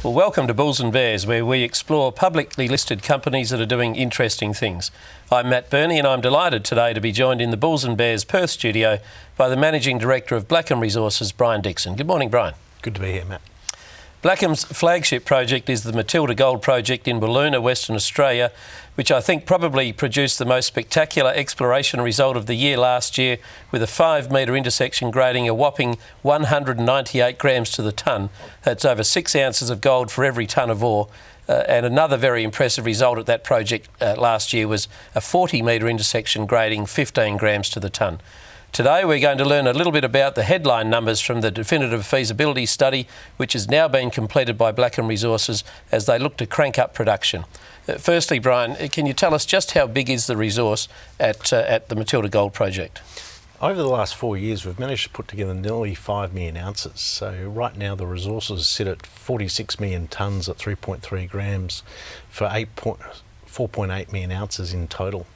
Well, welcome to Bulls and Bears, where we explore publicly listed companies that are doing interesting things. I'm Matt Birney, and I'm delighted today to be joined in the Bulls and Bears Perth studio by the Managing Director of Blackham Resources, Bryan Dixon. Good morning, Bryan. Good to be here, Matt. Blackham's flagship project is the Matilda Gold project in Wiluna, Western Australia, which I think probably produced the most spectacular exploration result of the year last year, with a 5-metre intersection grading a whopping 198 grams to the tonne. That's over 6 ounces of gold for every tonne of ore. And another very impressive result at that project last year was a 40-metre intersection grading 15 grams to the tonne. Today we're going to learn a little bit about the headline numbers from the definitive feasibility study, which has now been completed by Blackham Resources as they look to crank up production. Firstly, Bryan, can you tell us just how big is the resource at the Matilda Gold project? Over the last 4 years, we've managed to put together nearly 5 million ounces. So right now the resources sit at 46 million tonnes at 3.3 grams for 4.8 million ounces in total.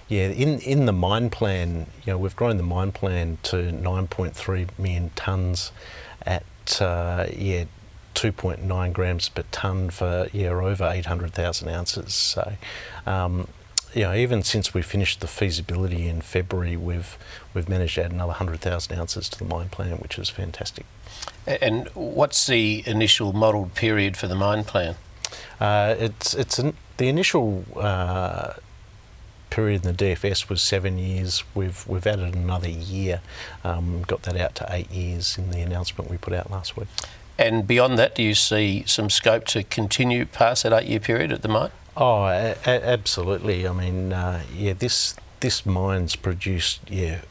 In the mine plan, we've grown the mine plan to 9.3 million tonnes at 2.9 grams per tonne for over 800,000 ounces. So, even since we finished the feasibility in February, we've managed to add another 100,000 ounces to the mine plan, which is fantastic. And what's the initial modelled period for the mine plan? The initial period in the DFS was 7 years. We've added another year, got that out to 8 years in the announcement we put out last week. And beyond that, do you see some scope to continue past that 8-year period at the mine? Oh, absolutely. I mean, this mine's produced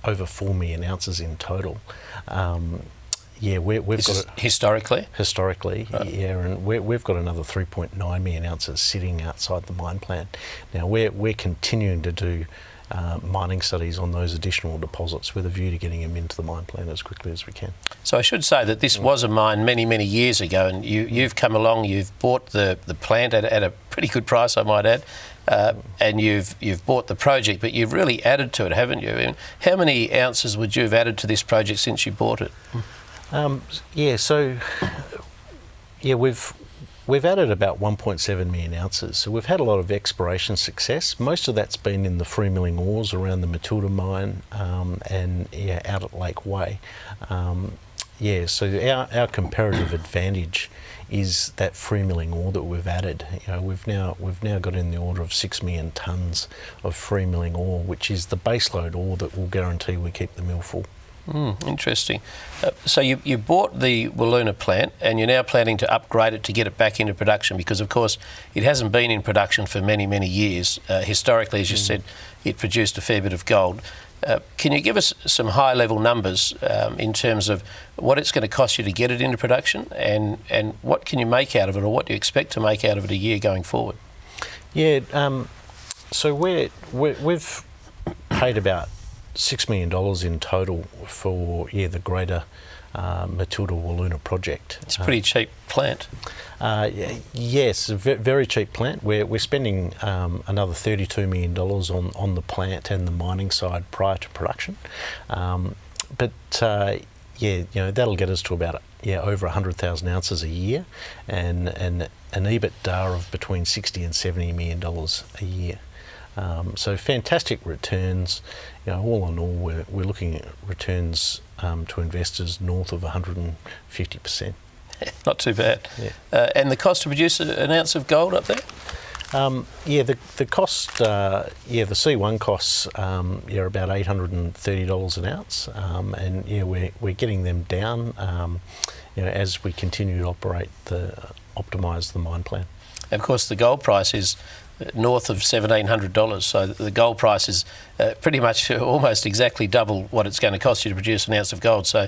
over 4 million ounces in total. We've got historically, right. And we've got another 3.9 million ounces sitting outside the mine plan. Now we're continuing to do mining studies on those additional deposits with a view to getting them into the mine plan as quickly as we can. So I should say that this was a mine many years ago, and you've come along, you've bought the plant at a pretty good price, I might add, and you've bought the project, but you've really added to it, haven't you? And how many ounces would you have added to this project since you bought it? We've added about 1.7 million ounces. So we've had a lot of exploration success. Most of that's been in the free milling ores around the Matilda mine and out at Lake Way. So our comparative advantage is that free milling ore that we've added. We've now got in the order of 6 million tonnes of free milling ore, which is the baseload ore that will guarantee we keep the mill full. Interesting. So you bought the Wiluna plant and you're now planning to upgrade it to get it back into production, because of course it hasn't been in production for many years. Historically, as you said, it produced a fair bit of gold. Can you give us some high level numbers in terms of what it's going to cost you to get it into production, and what can you make out of it, or what do you expect to make out of it a year going forward? So we've paid about $6 million in total for the greater Matilda Wiluna project. It's a pretty cheap plant. Yes, a very cheap plant. We're spending another $32 million on the plant and the mining side prior to production. That'll get us to about over 100,000 ounces a year, and an EBITDA of between $60 and $70 million a year. So fantastic returns. All in all, we're looking at returns to investors north of 150%. Not too bad. Yeah. And the cost to produce an ounce of gold up there? The cost, the C1 costs are about $830 an ounce, and we're getting them down as we continue to optimise the mine plan. And of course, the gold price is north of $1,700, so the gold price is pretty much almost exactly double what it's going to cost you to produce an ounce of gold. So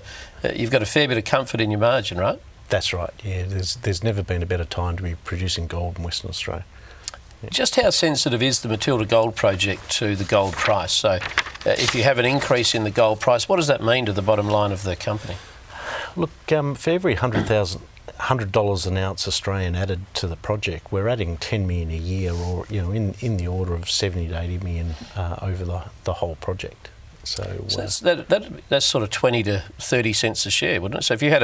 you've got a fair bit of comfort in your margin, right? That's right. Yeah, there's never been a better time to be producing gold in Western Australia. Yeah. Just how sensitive is the Matilda Gold project to the gold price? So if you have an increase in the gold price, what does that mean to the bottom line of the company? Look, for every $100 an ounce Australian added to the project, we're adding 10 million a year, or in the order of 70 to 80 million over the whole project. So that's sort of 20 to 30 cents a share, wouldn't it? So if you had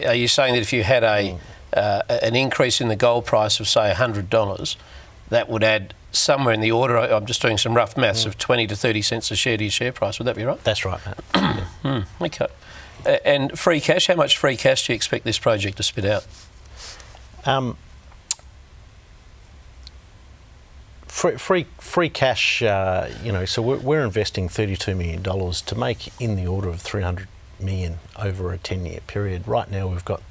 are you saying that if you had a an increase in the gold price of, say, $100, that would add somewhere in the order, I'm just doing some rough maths, of 20 to 30 cents a share to your share price. Would that be right? That's right, Matt. Okay. And free cash, how much free cash do you expect this project to spit out? Free cash, so we're investing $32 million to make in the order of $300 million over a 10-year period. Right now we've got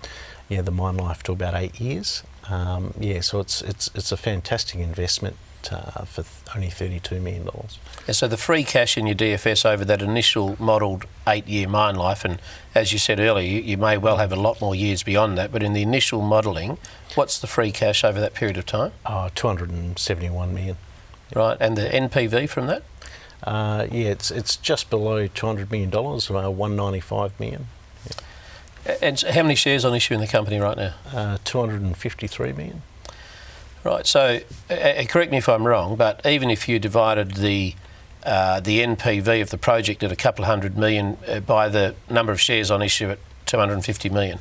the mine life to about 8 years. So it's a fantastic investment for only $32 million. And so the free cash in your DFS over that initial modelled 8-year mine life, and as you said earlier, you may well have a lot more years beyond that, but in the initial modelling, what's the free cash over that period of time? $271 million. Right, and the NPV from that? It's just below $200 million, $195 million. Yeah. And how many shares on issue in the company right now? 253 million. Right, so correct me if I'm wrong, but even if you divided the NPV of the project at a couple of $100 million by the number of shares on issue at 250 million,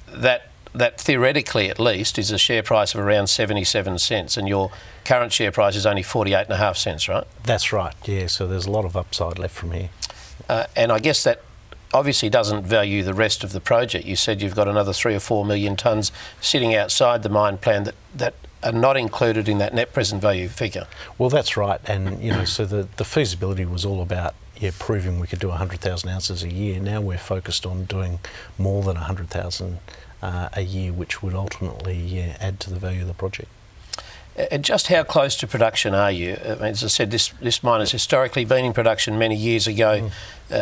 that theoretically at least is a share price of around 77 cents, and your current share price is only 48.5 cents, right? That's right, yeah, so there's a lot of upside left from here. And I guess that obviously doesn't value the rest of the project. You said you've got another 3 or 4 million tonnes sitting outside the mine plan that are not included in that net present value figure. Well, that's right, and so the feasibility was all about proving we could do 100,000 ounces a year. Now we're focused on doing more than 100,000 a year, which would ultimately add to the value of the project. And just how close to production are you? As I said, this mine has historically been in production many years ago.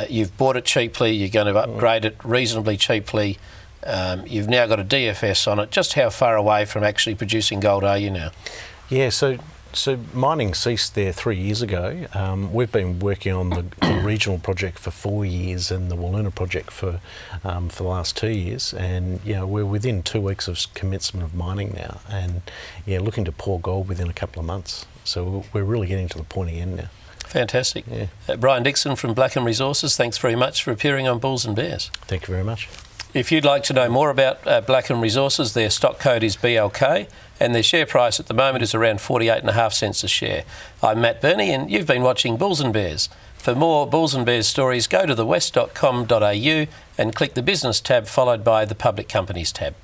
You've bought it cheaply, you're going to upgrade it reasonably cheaply. You've now got a DFS on it. Just how far away from actually producing gold are you now? Yeah, so mining ceased there 3 years ago. We've been working on the regional project for 4 years and the Wiluna project for the last 2 years, and we're within 2 weeks of commencement of mining now, and looking to pour gold within a couple of months. So we're really getting to the pointy end now. Fantastic. Yeah. Bryan Dixon from Blackham Resources, thanks very much for appearing on Bulls and Bears. Thank you very much. If you'd like to know more about Blackham Resources, their stock code is BLK and their share price at the moment is around 48.5 cents a share. I'm Matt Birney and you've been watching Bulls and Bears. For more Bulls and Bears stories, go to thewest.com.au and click the Business tab followed by the Public Companies tab.